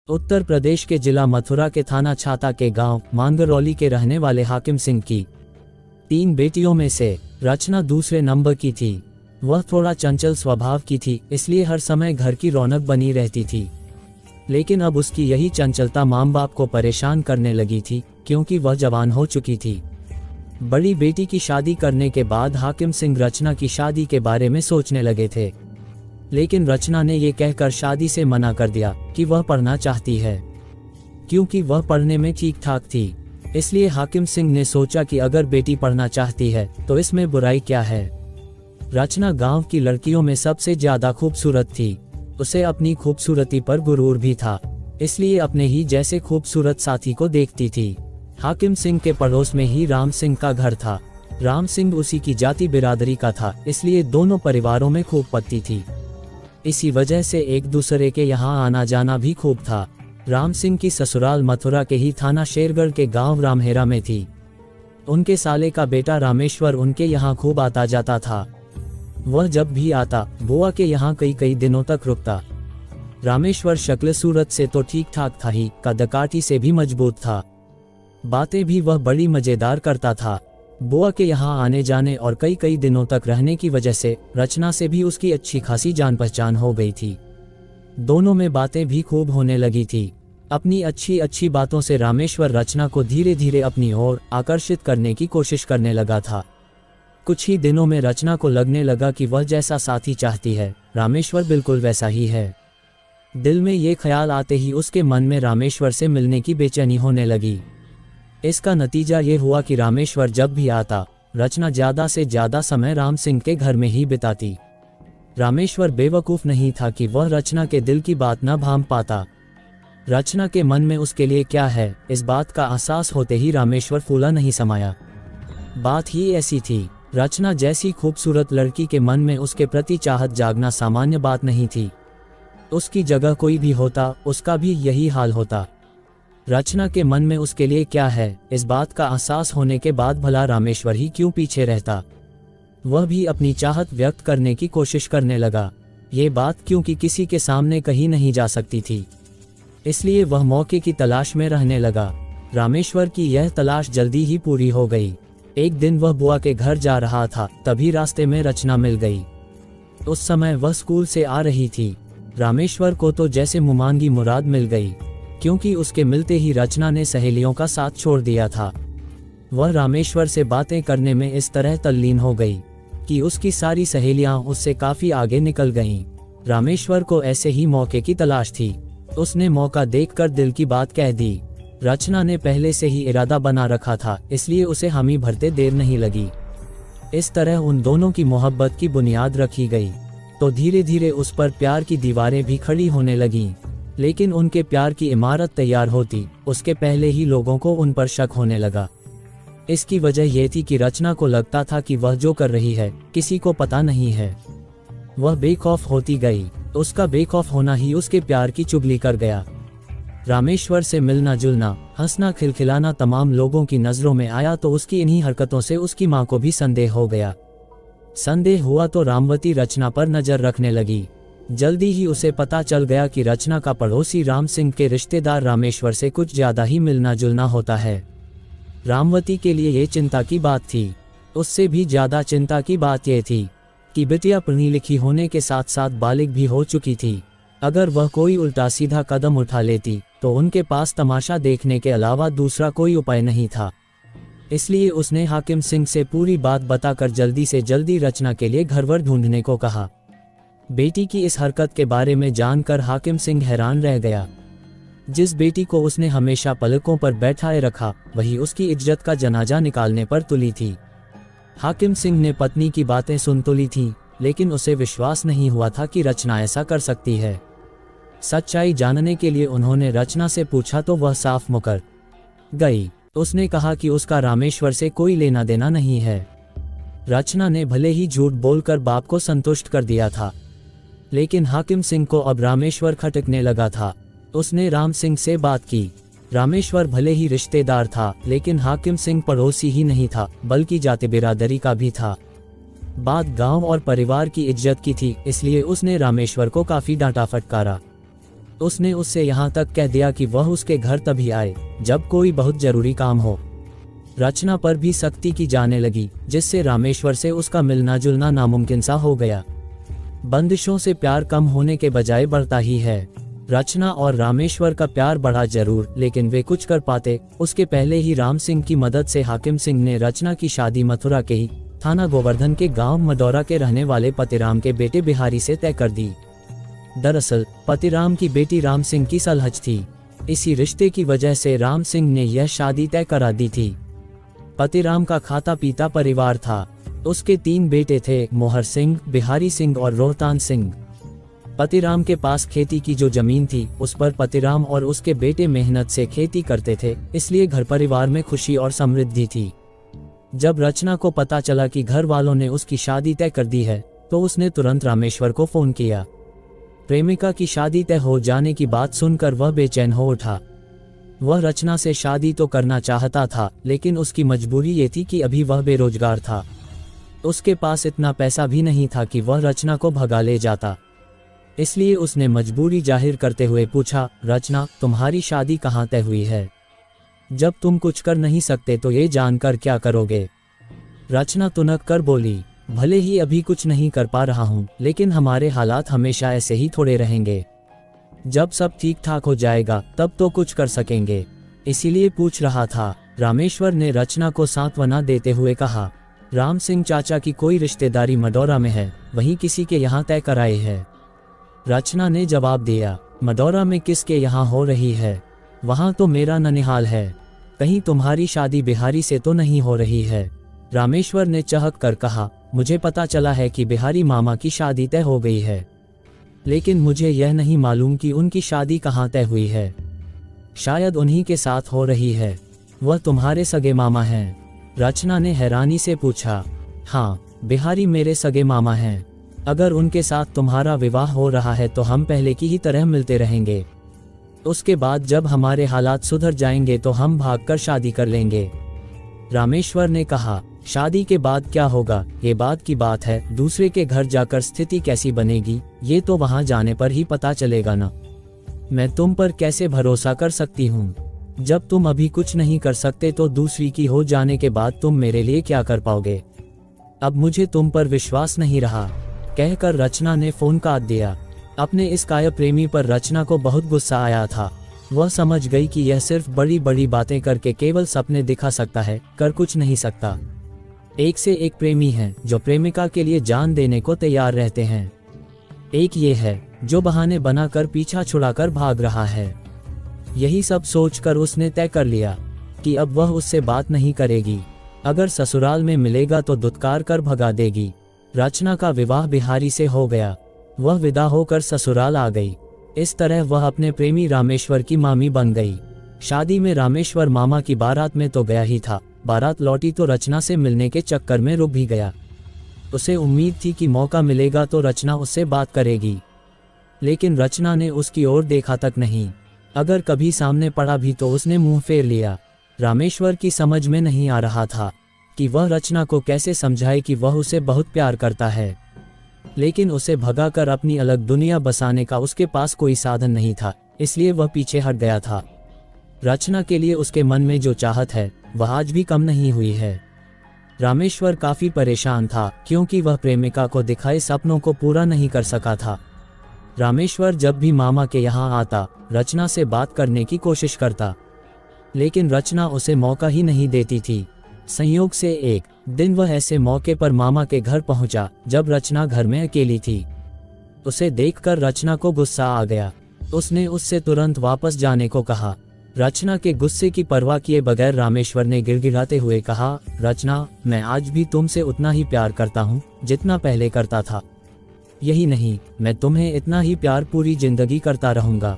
उत्तर प्रदेश के जिला मथुरा के थाना छाता के गांव मांगरौली के रहने वाले हाकिम सिंह की 3 बेटियों में से रचना दूसरे नंबर की थी। वह थोड़ा चंचल स्वभाव की थी, इसलिए हर समय घर की रौनक बनी रहती थी। लेकिन अब उसकी यही चंचलता माँ बाप को परेशान करने लगी थी, क्योंकि वह जवान हो चुकी थी। बड़ी बेटी की शादी करने के बाद हाकिम सिंह रचना की शादी के बारे में सोचने लगे थे, लेकिन रचना ने ये कहकर शादी से मना कर दिया कि वह पढ़ना चाहती है, क्योंकि वह पढ़ने में ठीक ठाक थी। इसलिए हाकिम सिंह ने सोचा कि अगर बेटी पढ़ना चाहती है तो इसमें बुराई क्या है। रचना गांव की लड़कियों में सबसे ज्यादा खूबसूरत थी। उसे अपनी खूबसूरती पर गुरूर भी था, इसलिए अपने ही जैसे खूबसूरत साथी को देखती थी। हाकिम सिंह के पड़ोस में ही राम सिंह का घर था। राम सिंह उसी की जाति बिरादरी का था, इसलिए दोनों परिवारों में खूब पत्ती थी। इसी वजह से एक दूसरे के यहाँ आना जाना भी खूब था। राम सिंह की ससुराल मथुरा के ही थाना शेरगढ़ के गांव रामहेरा में थी। उनके साले का बेटा रामेश्वर उनके यहाँ खूब आता जाता था। वह जब भी आता बुआ के यहाँ कई दिनों तक रुकता। रामेश्वर शक्ल सूरत से तो ठीक ठाक था ही, कदकाठी से भी मजबूत था। बातें भी वह बड़ी मजेदार करता था। बुआ के यहाँ आने जाने और कई दिनों तक रहने की वजह से रचना से भी उसकी अच्छी खासी जान पहचान हो गई थी। दोनों में बातें भी खूब होने लगी थी। अपनी अच्छी बातों से रामेश्वर रचना को धीरे धीरे अपनी ओर आकर्षित करने की कोशिश करने लगा था। कुछ ही दिनों में रचना को लगने लगा कि वह जैसा साथी चाहती है, रामेश्वर बिल्कुल वैसा ही है। दिल में ये ख्याल आते ही उसके मन में रामेश्वर से मिलने की बेचैनी होने लगी। इसका नतीजा ये हुआ कि रामेश्वर जब भी आता, रचना ज्यादा से ज्यादा समय राम सिंह के घर में ही बिताती। रामेश्वर बेवकूफ नहीं था कि वह रचना के दिल की बात न भांप पाता। रचना के मन में उसके लिए क्या है, इस बात का एहसास होते ही रामेश्वर फूला नहीं समाया। बात ही ऐसी थी, रचना जैसी खूबसूरत लड़की के मन में उसके प्रति चाहत जागना सामान्य बात नहीं थी। उसकी जगह कोई भी होता, उसका भी यही हाल होता। रचना के मन में उसके लिए क्या है, इस बात का एहसास होने के बाद भला रामेश्वर ही क्यों पीछे रहता। वह भी अपनी चाहत व्यक्त करने की कोशिश करने लगा। ये बात क्योंकि किसी के सामने कही नहीं जा सकती थी, इसलिए वह मौके की तलाश में रहने लगा। रामेश्वर की यह तलाश जल्दी ही पूरी हो गई। एक दिन वह बुआ के घर जा रहा था, तभी रास्ते में रचना मिल गई। उस समय वह स्कूल से आ रही थी। रामेश्वर को तो जैसे मुमांगी मुराद मिल गई, क्योंकि उसके मिलते ही रचना ने सहेलियों का साथ छोड़ दिया था। वह रामेश्वर से बातें करने में इस तरह तल्लीन हो गई कि उसकी सारी सहेलियां उससे काफी आगे निकल गईं। रामेश्वर को ऐसे ही मौके की तलाश थी। उसने मौका देखकर दिल की बात कह दी। रचना ने पहले से ही इरादा बना रखा था, इसलिए उसे हामी भरते देर नहीं लगी। इस तरह उन दोनों की मोहब्बत की बुनियाद रखी गई। तो धीरे धीरे उस पर प्यार की दीवारें भी खड़ी होने लगीं। लेकिन उनके प्यार की इमारत तैयार होती, उसके पहले ही लोगों को उन पर शक होने लगा। इसकी वजह यह थी कि रचना को लगता था कि वह जो कर रही है किसी को पता नहीं है। वह बेखौफ होती गई। उसका बेखौफ होना ही उसके प्यार की चुगली कर गया। रामेश्वर से मिलना जुलना, हंसना खिलखिलाना तमाम लोगों की नजरों में आया, तो उसकी इन्हीं हरकतों से उसकी माँ को भी संदेह हो गया। संदेह हुआ तो रामवती रचना पर नजर रखने लगी। जल्दी ही उसे पता चल गया कि रचना का पड़ोसी राम सिंह के रिश्तेदार रामेश्वर से कुछ ज्यादा ही मिलना जुलना होता है। रामवती के लिए ये चिंता की बात थी। उससे भी ज्यादा चिंता की बात यह थी कि बिटिया पढ़ी लिखी होने के साथ साथ बालिग भी हो चुकी थी। अगर वह कोई उल्टा सीधा कदम उठा लेती तो उनके पास तमाशा देखने के अलावा दूसरा कोई उपाय नहीं था। इसलिए उसने हाकिम सिंह से पूरी बात बताकर जल्दी से जल्दी रचना के लिए घरवर ढूंढने को कहा। बेटी की इस हरकत के बारे में जानकर हाकिम सिंह हैरान रह गया। जिस बेटी को उसने हमेशा पलकों पर बैठाए रखा, वही उसकी इज्जत का जनाजा निकालने पर तुली थी। हाकिम सिंह ने पत्नी की बातें सुन तो ली थीं, लेकिन उसे विश्वास नहीं हुआ था कि रचना ऐसा कर सकती है। सच्चाई जानने के लिए उन्होंने रचना से पूछा तो वह साफ मुकर गई। उसने कहा कि उसका रामेश्वर से कोई लेना देना नहीं है। रचना ने भले ही झूठ बोलकर बाप को संतुष्ट कर दिया था, लेकिन हाकिम सिंह को अब रामेश्वर खटकने लगा था। उसने राम सिंह से बात की। रामेश्वर भले ही रिश्तेदार था, लेकिन हाकिम सिंह पड़ोसी ही नहीं था, बल्कि जाति बिरादरी का भी था। बात गांव और परिवार की इज्जत की थी, इसलिए उसने रामेश्वर को काफी डांटा फटकारा। उसने उससे यहाँ तक कह दिया कि वह उसके घर तभी आए जब कोई बहुत जरूरी काम हो। रचना पर भी सख्ती की जाने लगी, जिससे रामेश्वर से उसका मिलना जुलना नामुमकिन सा हो गया। बंदिशों से प्यार कम होने के बजाय बढ़ता ही है। रचना और रामेश्वर का प्यार बढ़ा जरूर, लेकिन वे कुछ कर पाते उसके पहले ही राम सिंह की मदद से हाकिम सिंह ने रचना की शादी मथुरा के ही थाना गोवर्धन के गांव मडौरा के रहने वाले पतिराम के बेटे बिहारी से तय कर दी। दरअसल पतिराम की बेटी राम सिंह की सलहज थी। इसी रिश्ते की वजह से राम सिंह ने यह शादी तय करा दी थी। पतिराम का खाता पीता परिवार था। उसके 3 बेटे थे, मोहर सिंह, बिहारी सिंह और रोहतान सिंह। पतिराम के पास खेती की जो जमीन थी उस पर पतिराम और उसके बेटे मेहनत से खेती करते थे, इसलिए घर परिवार में खुशी और समृद्धि थी। जब रचना को पता चला कि घर वालों ने उसकी शादी तय कर दी है तो उसने तुरंत रामेश्वर को फोन किया। प्रेमिका की शादी तय हो जाने की बात सुनकर वह बेचैन हो उठा। वह रचना से शादी तो करना चाहता था, लेकिन उसकी मजबूरी ये थी कि अभी वह बेरोजगार था। उसके पास इतना पैसा भी नहीं था कि वह रचना को भगा ले जाता। इसलिए उसने मजबूरी जाहिर करते हुए पूछा, रचना, तुम्हारी शादी कहाँ तय हुई है? जब तुम कुछ कर नहीं सकते तो ये जानकर क्या करोगे? रचना तुनक कर बोली, भले ही अभी कुछ नहीं कर पा रहा हूँ, लेकिन हमारे हालात हमेशा ऐसे ही थोड़े रहेंगे। जब सब ठीक ठाक हो जाएगा तब तो कुछ कर सकेंगे, इसीलिए पूछ रहा था। रामेश्वर ने रचना को सांत्वना देते हुए कहा, राम सिंह चाचा की कोई रिश्तेदारी मडौरा में है, वहीं किसी के यहाँ तय कराए है। रचना ने जवाब दिया, मडौरा में किसके यहाँ हो रही है? वहाँ तो मेरा ननिहाल है। कहीं तुम्हारी शादी बिहारी से तो नहीं हो रही है? रामेश्वर ने चहक कर कहा, मुझे पता चला है कि बिहारी मामा की शादी तय हो गई है, लेकिन मुझे यह नहीं मालूम कि उनकी शादी कहाँ तय हुई है। शायद उन्हीं के साथ हो रही है। वह तुम्हारे सगे मामा हैं? रचना ने हैरानी से पूछा। हाँ, बिहारी मेरे सगे मामा हैं। अगर उनके साथ तुम्हारा विवाह हो रहा है तो हम पहले की ही तरह मिलते रहेंगे। उसके बाद जब हमारे हालात सुधर जाएंगे तो हम भागकर शादी कर लेंगे। रामेश्वर ने कहा, शादी के बाद क्या होगा ये बात की बात है, दूसरे के घर जाकर स्थिति कैसी बनेगी ये तो वहां जाने पर ही पता चलेगा ना। मैं तुम पर कैसे भरोसा कर सकती हूँ? जब तुम अभी कुछ नहीं कर सकते तो दूसरी की हो जाने के बाद तुम मेरे लिए क्या कर पाओगे? अब मुझे तुम पर विश्वास नहीं रहा, कहकर रचना ने फोन काट दिया। अपने इस काया प्रेमी पर रचना को बहुत गुस्सा आया था। वह समझ गई कि यह सिर्फ बड़ी बड़ी बातें करके केवल सपने दिखा सकता है, कर कुछ नहीं सकता। एक से एक प्रेमी हैं जो प्रेमिका के लिए जान देने को तैयार रहते हैं। एक ये है जो बहाने बनाकर पीछा छुड़ाकर भाग रहा है। यही सब सोचकर उसने तय कर लिया कि अब वह उससे बात नहीं करेगी। अगर ससुराल में मिलेगा तो दुत्कार कर भगा देगी। रचना का विवाह बिहारी से हो गया। वह विदा होकर ससुराल आ गई। इस तरह वह अपने प्रेमी रामेश्वर की मामी बन गई। शादी में रामेश्वर मामा की बारात में तो गया ही था, बारात लौटी तो रचना से मिलने के चक्कर में रुक भी गया। उसे उम्मीद थी कि मौका मिलेगा तो रचना उससे बात करेगी, लेकिन रचना ने उसकी ओर देखा तक नहीं। अगर कभी सामने पड़ा भी तो उसने मुंह फेर लिया। रामेश्वर की समझ में नहीं आ रहा था कि वह रचना को कैसे समझाए कि वह उसे बहुत प्यार करता है, लेकिन उसे भगाकर अपनी अलग दुनिया बसाने का उसके पास कोई साधन नहीं था, इसलिए वह पीछे हट गया था। रचना के लिए उसके मन में जो चाहत है वह आज भी कम नहीं हुई है। रामेश्वर काफी परेशान था क्योंकि वह प्रेमिका को दिखाए सपनों को पूरा नहीं कर सका था। रामेश्वर जब भी मामा के यहाँ आता रचना से बात करने की कोशिश करता, लेकिन रचना उसे मौका ही नहीं देती थी। संयोग से एक दिन वह ऐसे मौके पर मामा के घर पहुंचा जब रचना घर में अकेली थी। उसे देखकर रचना को गुस्सा आ गया। उसने उससे तुरंत वापस जाने को कहा। रचना के गुस्से की परवाह किए बगैर रामेश्वर ने गिड़गिड़ाते हुए कहा, रचना, मैं आज भी तुमसे उतना ही प्यार करता हूँ जितना पहले करता था। यही नहीं, मैं तुम्हें इतना ही प्यार पूरी जिंदगी करता रहूंगा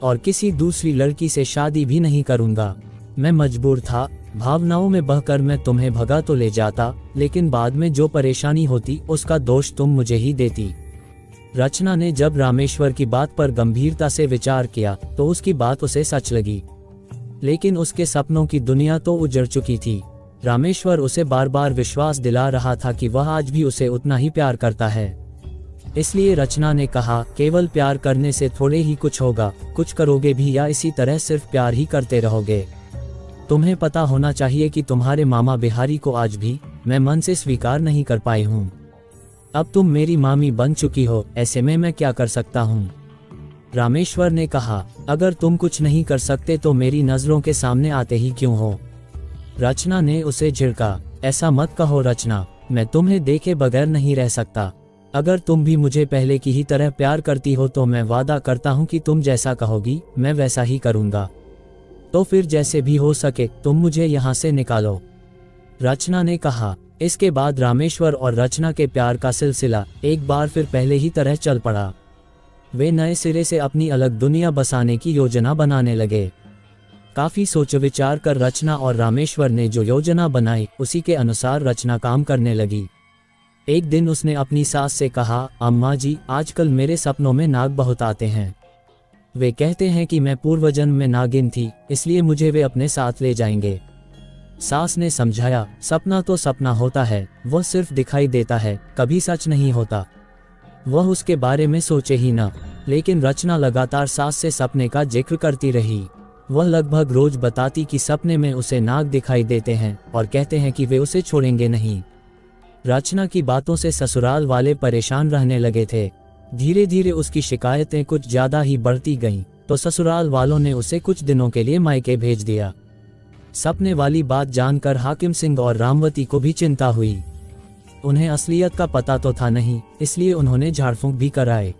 और किसी दूसरी लड़की से शादी भी नहीं करूंगा। मैं मजबूर था, भावनाओं में बहकर मैं तुम्हें भगा तो ले जाता, लेकिन बाद में जो परेशानी होती उसका दोष तुम मुझे ही देती। रचना ने जब रामेश्वर की बात पर गंभीरता से विचार किया तो उसकी बात उसे सच लगी, लेकिन उसके सपनों की दुनिया तो उजड़ चुकी थी। रामेश्वर उसे बार बार विश्वास दिला रहा था कि वह आज भी उसे उतना ही प्यार करता है। इसलिए रचना ने कहा, केवल प्यार करने से थोड़े ही कुछ होगा, कुछ करोगे भी या इसी तरह सिर्फ प्यार ही करते रहोगे। तुम्हें पता होना चाहिए कि तुम्हारे मामा बिहारी को आज भी मैं मन से स्वीकार नहीं कर पाई हूँ। अब तुम मेरी मामी बन चुकी हो, ऐसे में मैं क्या कर सकता हूँ। रामेश्वर ने कहा, अगर तुम कुछ नहीं कर सकते तो मेरी नजरों के सामने आते ही क्यों हो। रचना ने उसे झिड़का, ऐसा मत कहो रचना, मैं तुम्हें देखे बगैर नहीं रह सकता। अगर तुम भी मुझे पहले की ही तरह प्यार करती हो तो मैं वादा करता हूँ कि तुम जैसा कहोगी मैं वैसा ही करूँगा। तो फिर जैसे भी हो सके तुम मुझे यहाँ से निकालो। रचना ने कहा। इसके बाद रामेश्वर और रचना के प्यार का सिलसिला एक बार फिर पहले ही तरह चल पड़ा। वे नए सिरे से अपनी अलग दुनिया बसाने की योजना बनाने लगे। काफी सोच विचार कर रचना और रामेश्वर ने जो योजना बनाई उसी के अनुसार रचना काम करने लगी। एक दिन उसने अपनी सास से कहा, अम्मा जी, आजकल मेरे सपनों में नाग बहुत आते हैं। वे कहते हैं कि मैं पूर्वजन्म में नागिन थी, इसलिए मुझे वे अपने साथ ले जाएंगे। सास ने समझाया, सपना तो सपना होता है, वह सिर्फ दिखाई देता है, कभी सच नहीं होता। वह उसके बारे में सोचे ही न। लेकिन रचना लगातार सास से सपने का जिक्र करती रही। वह लगभग रोज बताती कि सपने में उसे नाग दिखाई देते हैं और कहते हैं कि वे उसे छोड़ेंगे नहीं। रचना की बातों से ससुराल वाले परेशान रहने लगे थे। धीरे धीरे उसकी शिकायतें कुछ ज्यादा ही बढ़ती गईं, तो ससुराल वालों ने उसे कुछ दिनों के लिए मायके भेज दिया। सपने वाली बात जानकर हाकिम सिंह और रामवती को भी चिंता हुई। उन्हें असलियत का पता तो था नहीं, इसलिए उन्होंने झाड़फूंक भी कराए।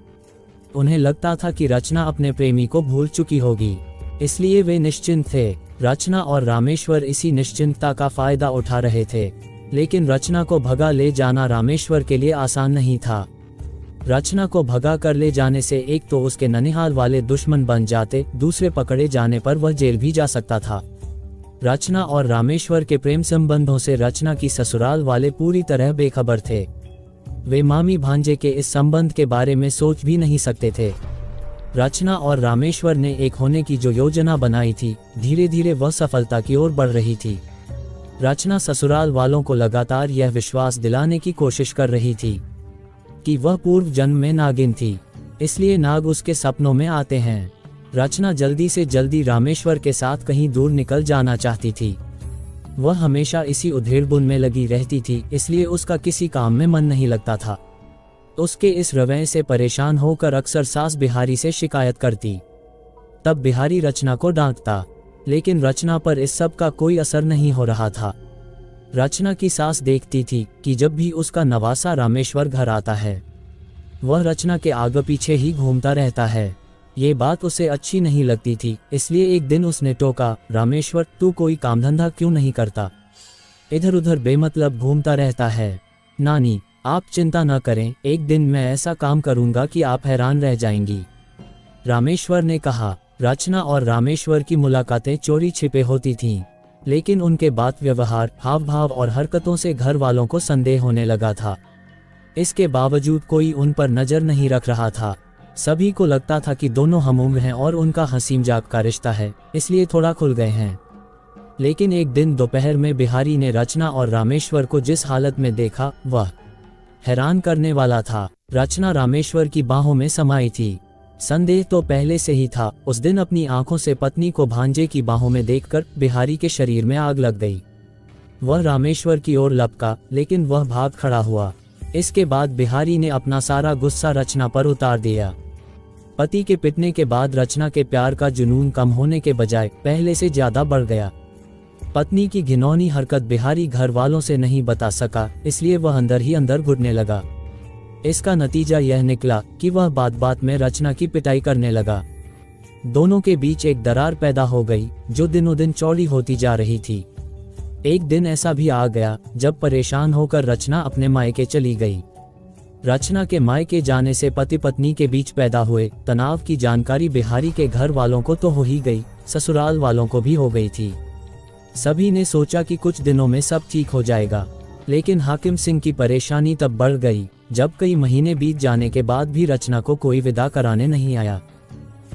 उन्हें लगता था कि रचना अपने प्रेमी को भूल चुकी होगी, इसलिए वे निश्चिंत थे। रचना और रामेश्वर इसी निश्चिंतता का फायदा उठा रहे थे। लेकिन रचना को भगा ले जाना रामेश्वर के लिए आसान नहीं था। रचना को भगा कर ले जाने से एक तो उसके ननिहाल वाले दुश्मन बन जाते, दूसरे पकड़े जाने पर वह जेल भी जा सकता था। रचना और रामेश्वर के प्रेम संबंधों से रचना की ससुराल वाले पूरी तरह बेखबर थे। वे मामी भांजे के इस संबंध के बारे में सोच भी नहीं सकते थे। रचना और रामेश्वर ने एक होने की जो योजना बनाई थी, धीरे धीरे वह सफलता की ओर बढ़ रही थी। रचना ससुराल वालों को लगातार यह विश्वास दिलाने की कोशिश कर रही थी कि वह पूर्व जन्म में नागिन थी, इसलिए नाग उसके सपनों में आते हैं। रचना जल्दी से जल्दी रामेश्वर के साथ कहीं दूर निकल जाना चाहती थी। वह हमेशा इसी उधेड़बुन में लगी रहती थी, इसलिए उसका किसी काम में मन नहीं लगता था। उसके इस रवैये से परेशान होकर अक्सर सास बिहारी से शिकायत करती। तब बिहारी रचना को डांटता, लेकिन रचना पर इस सब का कोई असर नहीं हो रहा था। रचना की सास देखती थी कि जब भी उसका नवासा रामेश्वर घर आता है, वह रचना के आगे पीछे ही घूमता रहता है। ये बात उसे अच्छी नहीं लगती थी, इसलिए एक दिन उसने टोका, रामेश्वर, तू कोई काम धंधा क्यों नहीं करता? इधर उधर बेमतलब घूमता रहता है। नानी, आप चिंता न करें, एक दिन मैं ऐसा काम करूंगा कि आप हैरान रह जाएंगी। रामेश्वर ने कहा। रचना और रामेश्वर की मुलाकातें चोरी छिपे होती थीं, लेकिन उनके बात व्यवहार, हाव भाव और हरकतों से घर वालों को संदेह होने लगा था। इसके बावजूद कोई उन पर नजर नहीं रख रहा था। सभी को लगता था कि दोनों हमउम्र हैं और उनका हंसी मजाक का रिश्ता है, इसलिए थोड़ा खुल गए हैं। लेकिन एक दिन दोपहर में बिहारी ने रचना और रामेश्वर को जिस हालत में देखा, वह हैरान करने वाला था। रचना रामेश्वर की बाहों में समाई थी। संदेह तो पहले से ही था। उस दिन अपनी आंखों से पत्नी को भांजे की बाहों में देखकर बिहारी के शरीर में आग लग गई। वह रामेश्वर की ओर लपका, लेकिन वह भाग खड़ा हुआ। इसके बाद बिहारी ने अपना सारा गुस्सा रचना पर उतार दिया। पति के पिटने के बाद रचना के प्यार का जुनून कम होने के बजाय पहले से ज्यादा बढ़ गया। पत्नी की घिनौनी हरकत बिहारी घर वालों से नहीं बता सका, इसलिए वह अंदर ही अंदर घुटने लगा। इसका नतीजा यह निकला कि वह बात बात में रचना की पिटाई करने लगा। दोनों के बीच एक दरार पैदा हो गई, जो दिनों दिन चौड़ी होती जा रही थी। एक दिन ऐसा भी आ गया जब परेशान होकर रचना अपने मायके चली गई। रचना के मायके जाने से पति पत्नी के बीच पैदा हुए तनाव की जानकारी बिहारी के घर वालों को तो हो ही गई, ससुराल वालों को भी हो गई थी। सभी ने सोचा कि कुछ दिनों में सब ठीक हो जाएगा, लेकिन हाकिम सिंह की परेशानी तब बढ़ गई जब कई महीने बीत जाने के बाद भी रचना को कोई विदा कराने नहीं आया।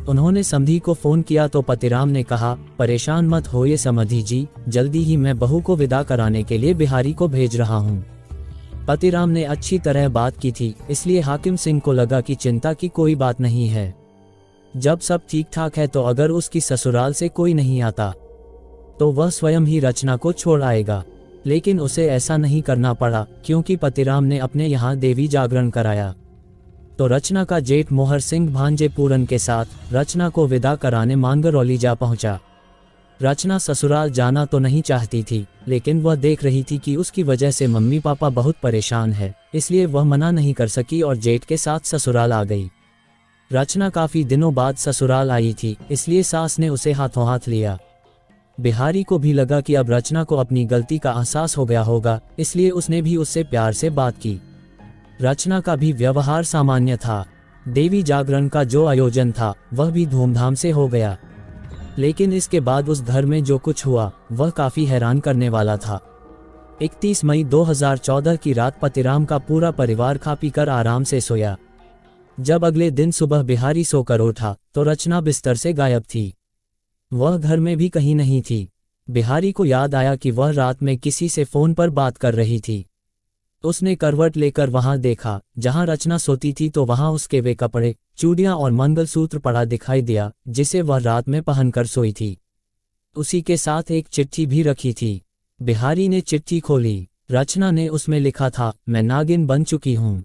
उन्होंने समधी को फोन किया तो पतिराम ने कहा, परेशान मत होइए समधी जी, जल्दी ही मैं बहू को विदा कराने के लिए बिहारी को भेज रहा हूँ। पतिराम ने अच्छी तरह बात की थी, इसलिए हाकिम सिंह को लगा कि चिंता की कोई बात नहीं है। जब सब ठीक ठाक है तो अगर उसकी ससुराल से कोई नहीं आता तो वह स्वयं ही रचना को छोड़ आएगा। लेकिन उसे ऐसा नहीं करना पड़ा, क्योंकि पतिराम ने अपने यहाँ देवी जागरण कराया। तो रचना का जेठ मोहर सिंह भांजे पूरन के साथ रचना को विदा कराने मांगरौली जा पहुंचा। रचना ससुराल जाना तो नहीं चाहती थी, लेकिन वह देख रही थी कि उसकी वजह से मम्मी पापा बहुत परेशान है, इसलिए वह मना नहीं कर सकी और जेठ के साथ ससुराल आ गई। रचना काफी दिनों बाद ससुराल आई थी, इसलिए सास ने उसे हाथों हाथ लिया। बिहारी को भी लगा कि अब रचना को अपनी गलती का एहसास हो गया होगा, इसलिए उसने भी उससे प्यार से बात की। रचना का भी व्यवहार सामान्य था। देवी जागरण का जो आयोजन था वह भी धूमधाम से हो गया। लेकिन इसके बाद उस घर में जो कुछ हुआ वह काफी हैरान करने वाला था। 31 मई 2014 की रात पतिराम का पूरा परिवार खा पी कर आराम से सोया। जब अगले दिन सुबह बिहारी सोकर उठा तो रचना बिस्तर से गायब थी। वह घर में भी कहीं नहीं थी। बिहारी को याद आया कि वह रात में किसी से फोन पर बात कर रही थी। उसने करवट लेकर वहां देखा जहां रचना सोती थी, तो वहां उसके वे कपड़े, चूड़ियां और मंगलसूत्र पड़ा दिखाई दिया जिसे वह रात में पहनकर सोई थी। उसी के साथ एक चिट्ठी भी रखी थी। बिहारी ने चिट्ठी खोली। रचना ने उसमें लिखा था, मैं नागिन बन चुकी हूं।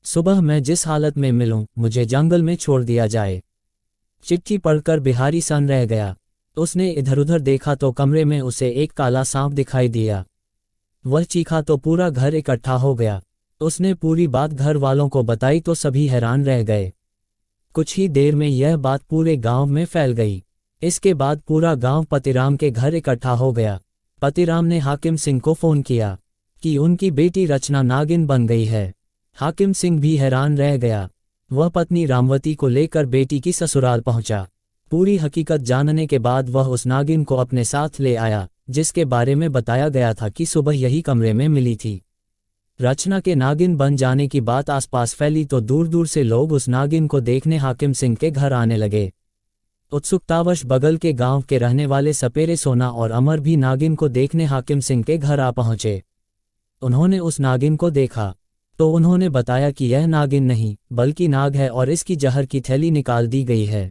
सुबह मैं जिस हालत में मिलूं मुझे जंगल में छोड़ दिया जाए। चिट्ठी पढ़कर बिहारी सन रह गया। उसने इधर उधर देखा तो कमरे में उसे एक काला सांप दिखाई दिया। वह चीखा तो पूरा घर इकट्ठा हो गया। उसने पूरी बात घर वालों को बताई तो सभी हैरान रह गए। कुछ ही देर में यह बात पूरे गांव में फैल गई। इसके बाद पूरा गांव पतिराम के घर इकट्ठा हो गया। पतिराम ने हाकिम सिंह को फोन किया कि उनकी बेटी रचना नागिन बन गई है। हाकिम सिंह भी हैरान रह गया। वह पत्नी रामवती को लेकर बेटी की ससुराल पहुंचा। पूरी हकीकत जानने के बाद वह उस नागिन को अपने साथ ले आया, जिसके बारे में बताया गया था कि सुबह यही कमरे में मिली थी। रचना के नागिन बन जाने की बात आसपास फैली तो दूर दूर से लोग उस नागिन को देखने हाकिम सिंह के घर आने लगे। उत्सुकतावश बगल के गांव के रहने वाले सपेरे सोना और अमर भी नागिन को देखने हाकिम सिंह के घर आ पहुंचे। उन्होंने उस नागिन को देखा तो उन्होंने बताया कि यह नागिन नहीं बल्कि नाग है और इसकी जहर की थैली निकाल दी गई है,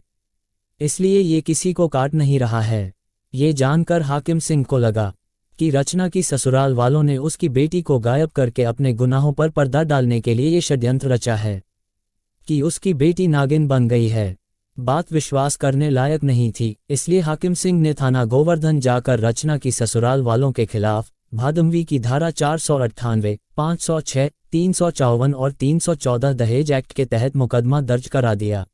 इसलिए ये किसी को काट नहीं रहा है। ये जानकर हाकिम सिंह को लगा कि रचना की ससुराल वालों ने उसकी बेटी को गायब करके अपने गुनाहों पर पर्दा डालने के लिए ये षड्यंत्र रचा है कि उसकी बेटी नागिन बन गई है। बात विश्वास करने लायक नहीं थी, इसलिए हाकिम सिंह ने थाना गोवर्धन जाकर रचना की ससुराल वालों के खिलाफ भादमवी की धारा 498, 506, 354 और 314 दहेज एक्ट के तहत मुकदमा दर्ज करा दिया।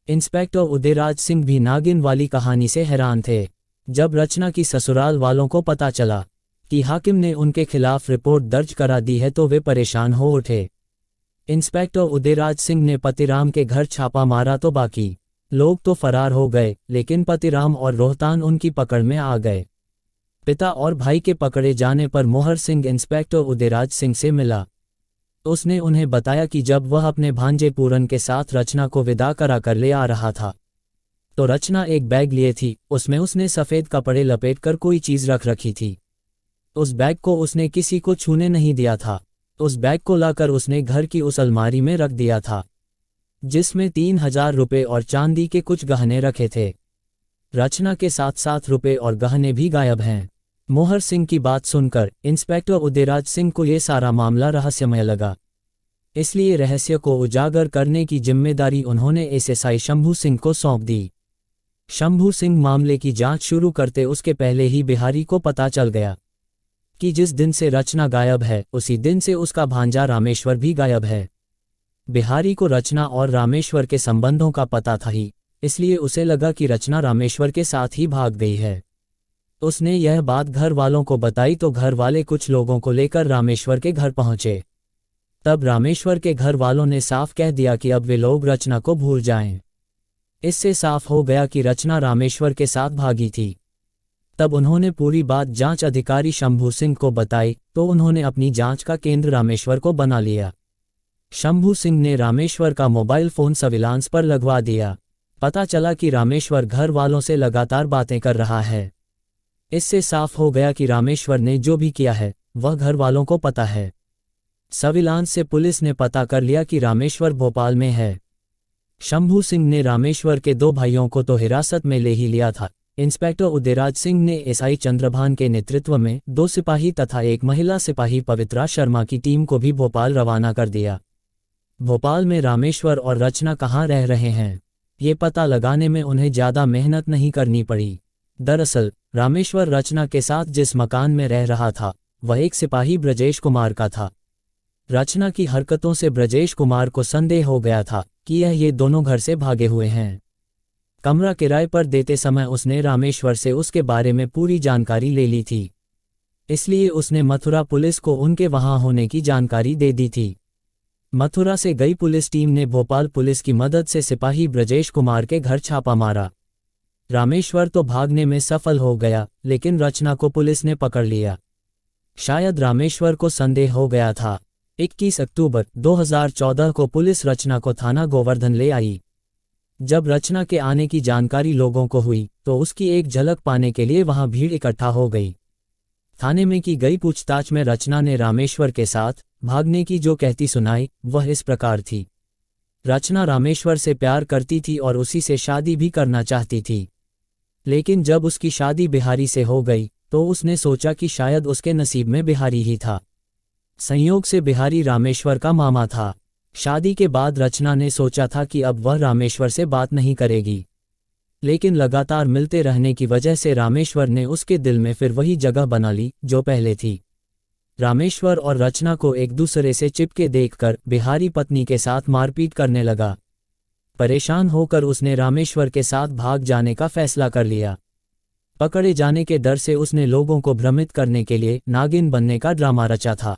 इंस्पेक्टर उदयराज सिंह भी नागिन वाली कहानी से हैरान थे। जब रचना की ससुराल वालों को पता चला कि हाकिम ने उनके खिलाफ रिपोर्ट दर्ज करा दी है तो वे परेशान हो उठे। इंस्पेक्टर उदयराज सिंह ने पतिराम के घर छापा मारा तो बाकी लोग तो फरार हो गए, लेकिन पतिराम और रोहतान उनकी पकड़ में आ गए। पिता और भाई के पकड़े जाने पर मोहर सिंह इंस्पेक्टर उदयराज सिंह से मिला। उसने उन्हें बताया कि जब वह अपने भांजे पूरन के साथ रचना को विदा करा कर ले आ रहा था तो रचना एक बैग लिए थी, उसमें उसने सफ़ेद कपड़े लपेटकर कोई चीज़ रख रखी थी। उस बैग को उसने किसी को छूने नहीं दिया था। उस बैग को लाकर उसने घर की उस अलमारी में रख दिया था जिसमें 3000 रुपये और चांदी के कुछ गहने रखे थे। रचना के साथ साथ रुपये और गहने भी गायब हैं। मोहर सिंह की बात सुनकर इंस्पेक्टर उदयराज सिंह को ये सारा मामला रहस्यमय लगा, इसलिए रहस्य को उजागर करने की जिम्मेदारी उन्होंने एसएसआई शंभू सिंह को सौंप दी। शंभू सिंह मामले की जांच शुरू करते उसके पहले ही बिहारी को पता चल गया कि जिस दिन से रचना गायब है उसी दिन से उसका भांजा रामेश्वर भी गायब है। बिहारी को रचना और रामेश्वर के संबंधों का पता था ही, इसलिए उसे लगा कि रचना रामेश्वर के साथ ही भाग गई है। उसने यह बात घर वालों को बताई तो घर वाले कुछ लोगों को लेकर रामेश्वर के घर पहुंचे। तब रामेश्वर के घर वालों ने साफ कह दिया कि अब वे लोग रचना को भूल जाएं। इससे साफ हो गया कि रचना रामेश्वर के साथ भागी थी। तब उन्होंने पूरी बात जांच अधिकारी शंभू सिंह को बताई तो उन्होंने अपनी जांच का केंद्र रामेश्वर को बना लिया। शंभू सिंह ने रामेश्वर का मोबाइल फोन सर्विलांस पर लगवा दिया। पता चला कि रामेश्वर घर वालों से लगातार बातें कर रहा है। इससे साफ हो गया कि रामेश्वर ने जो भी किया है वह घर वालों को पता है। सर्विलांस से पुलिस ने पता कर लिया कि रामेश्वर भोपाल में है। शंभू सिंह ने रामेश्वर के 2 भाइयों को तो हिरासत में ले ही लिया था। इंस्पेक्टर उदयराज सिंह ने एसआई चंद्रभान के नेतृत्व में 2 सिपाही तथा 1 महिला सिपाही पवित्रा शर्मा की टीम को भी भोपाल रवाना कर दिया। भोपाल में रामेश्वर और रचना कहाँ रह रहे हैं, ये पता लगाने में उन्हें ज़्यादा मेहनत नहीं करनी पड़ी। दरअसल रामेश्वर रचना के साथ जिस मकान में रह रहा था वह एक सिपाही ब्रजेश कुमार का था। रचना की हरकतों से ब्रजेश कुमार को संदेह हो गया था कि ये दोनों घर से भागे हुए हैं। कमरा किराए पर देते समय उसने रामेश्वर से उसके बारे में पूरी जानकारी ले ली थी, इसलिए उसने मथुरा पुलिस को उनके वहां होने की जानकारी दे दी थी। मथुरा से गई पुलिस टीम ने भोपाल पुलिस की मदद से सिपाही ब्रजेश कुमार के घर छापा मारा। रामेश्वर तो भागने में सफल हो गया, लेकिन रचना को पुलिस ने पकड़ लिया। शायद रामेश्वर को संदेह हो गया था। 21 अक्टूबर 2014 को पुलिस रचना को थाना गोवर्धन ले आई। जब रचना के आने की जानकारी लोगों को हुई तो उसकी एक झलक पाने के लिए वहां भीड़ इकट्ठा हो गई। थाने में की गई पूछताछ में रचना ने रामेश्वर के साथ भागने की जो कहती सुनाई वह इस प्रकार थी। रचना रामेश्वर से प्यार करती थी और उसी से शादी भी करना चाहती थी, लेकिन जब उसकी शादी बिहारी से हो गई तो उसने सोचा कि शायद उसके नसीब में बिहारी ही था। संयोग से बिहारी रामेश्वर का मामा था। शादी के बाद रचना ने सोचा था कि अब वह रामेश्वर से बात नहीं करेगी, लेकिन लगातार मिलते रहने की वजह से रामेश्वर ने उसके दिल में फिर वही जगह बना ली जो पहले थी। रामेश्वर और रचना को एक दूसरे से चिपके देखकर बिहारी पत्नी के साथ मारपीट करने लगा। परेशान होकर उसने रामेश्वर के साथ भाग जाने का फैसला कर लिया। पकड़े जाने के डर से उसने लोगों को भ्रमित करने के लिए नागिन बनने का ड्रामा रचा था।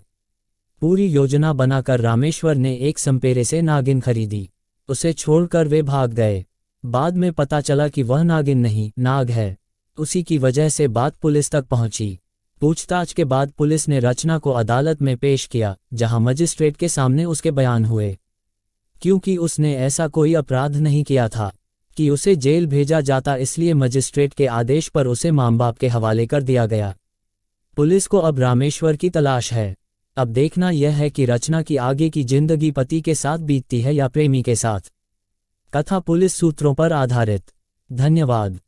पूरी योजना बनाकर रामेश्वर ने एक संपेरे से नागिन खरीदी, उसे छोड़कर वे भाग गए। बाद में पता चला कि वह नागिन नहीं नाग है। उसी की वजह से बात पुलिस तक पहुंची। पूछताछ के बाद पुलिस ने रचना को अदालत में पेश किया, जहां मजिस्ट्रेट के सामने उसके बयान हुए। क्योंकि उसने ऐसा कोई अपराध नहीं किया था कि उसे जेल भेजा जाता, इसलिए मजिस्ट्रेट के आदेश पर उसे मां बाप के हवाले कर दिया गया। पुलिस को अब रामेश्वर की तलाश है। अब देखना यह है कि रचना की आगे की जिंदगी पति के साथ बीतती है या प्रेमी के साथ। कथा पुलिस सूत्रों पर आधारित। धन्यवाद।